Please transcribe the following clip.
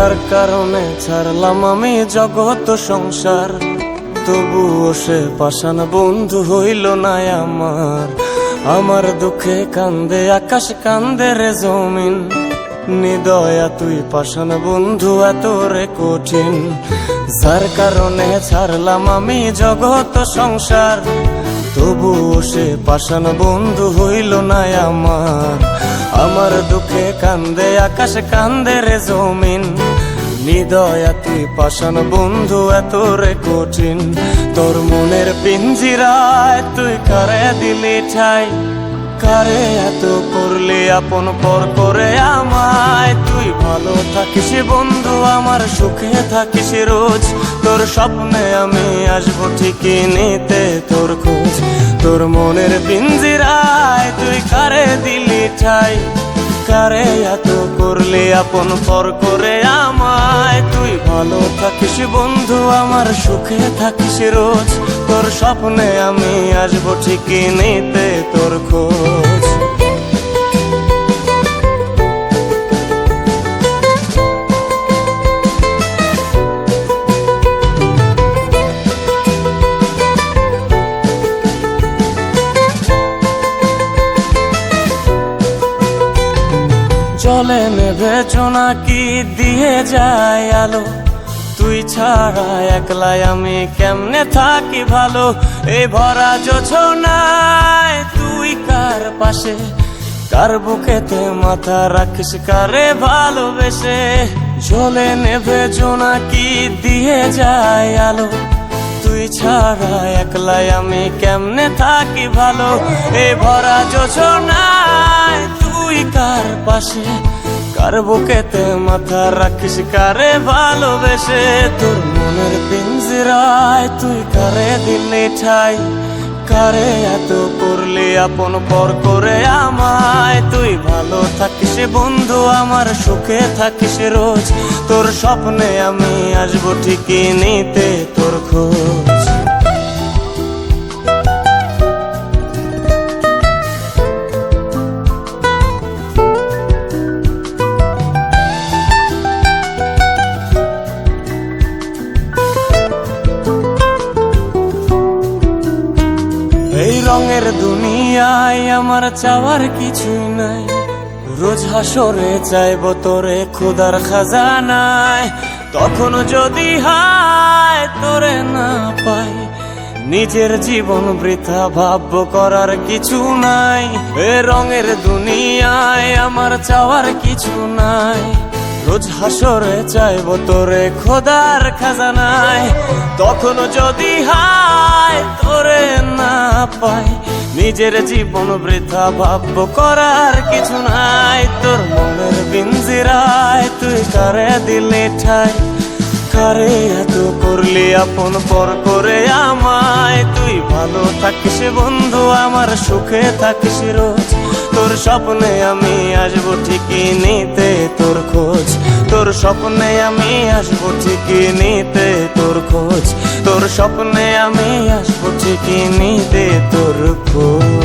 যার কারণে ছাড়লাম আমি জগৎ সংসার, তবুও সে পাষাণ বন্ধু হইল না আমার। আমার দুঃখে কান্দে আকাশ, কান্দে রে জমিন, নিদয়া তুই পাষাণ বন্ধু এত রে কঠিন। যার কারণে ছাড়লাম আমি জগৎ সংসার, তবুও সে পাষাণ বন্ধু হইল না আমার। আমার দুঃখে কান্দে আকাশ, কান্দে রে জমিন, নিদয়া তুই পাষাণ বন্ধু এত রে কঠিন। তোর মনের পিঞ্জিরায় তুই কারে দিলি ঠাই, কারে এত করলি আপন পর করে আমায়। তুই ভালো থাকিস বন্ধু, আমার সুখে থাকিস রোজ, তোর স্বপ্নে আমি আসবো ঠিকই নিতে তোর খোঁজ। তোর মনের পিঞ্জিরায় তুই কারে দিলি ঠাই, কারে এত করলি আপন পর করে আমায়। তুই ভালো থাকিস বন্ধু, আমার সুখে থাকিস রোজ, তোর স্বপ্নে আমি আসবো ঠিকই নিতে তোর খোঁজ। জলে নেভে জোনাকি দিয়ে যায় আলো, তুই ছাড়া একলাই আমি কেমনে থাকি ভালো। এই ভরা জোছনায় তুই কার পাশে, কার বুকেতে মাথা রাখিস কারে ভালোবেসে। জলে নেভে জোনাকি দিয়ে যায় আলো, তুই ছাড়া একলাই আমি কেমনে থাকি ভালো। এই ভরা জোছনায় তুই কার পাশে, কার বুকেতে মাথা রাখিস কারে ভালোবেসে। তোর মনের পিঞ্জিরায় তুই কারে দিলি ঠাই, কারে এত করলি আপন পর করে আমায়। তুই ভালো থাকিস বন্ধু, আমার সুখে থাকিস রোজ, তোর স্বপ্নে আমি আসবো ঠিকই নিতে তোর খোঁজ। এই রঙের দুনিয়ায় আমার চাওয়ার কিছুই নাই, রোজ হাসরে চাইব তোরে খোদার খাজানায়। তখন যদি হায় তোরে না পাই, নিজের জীবন বৃথা ভাবব করার কিছু নাই। এ রঙের দুনিয়ায় আমার চাওয়ার কিছু নাই, রোজ হাসরে চাইব তোরে খোদার খাজানায়। তখন যদি হায় তোরে না পাই, নিজের জীবন বৃথা ভাবব করার কিছু নাই। তোর মনের পিঞ্জিরায় তুই কারে দিলি ঠাই, কারে এত করলি আপন পর করে আমায়। তুই ভালো থাকিস বন্ধু, আমার সুখে থাকিস রোজ, তোর স্বপ্নে আমি আসবো ঠিকই নিতে তোর খোঁজ। তোর স্বপ্নে আমি আসবো ঠিকই নিতে তোর খোঁজ, তোর স্বপ্নে আমি আসবো ঠিকই নিতে তোর খোঁজ।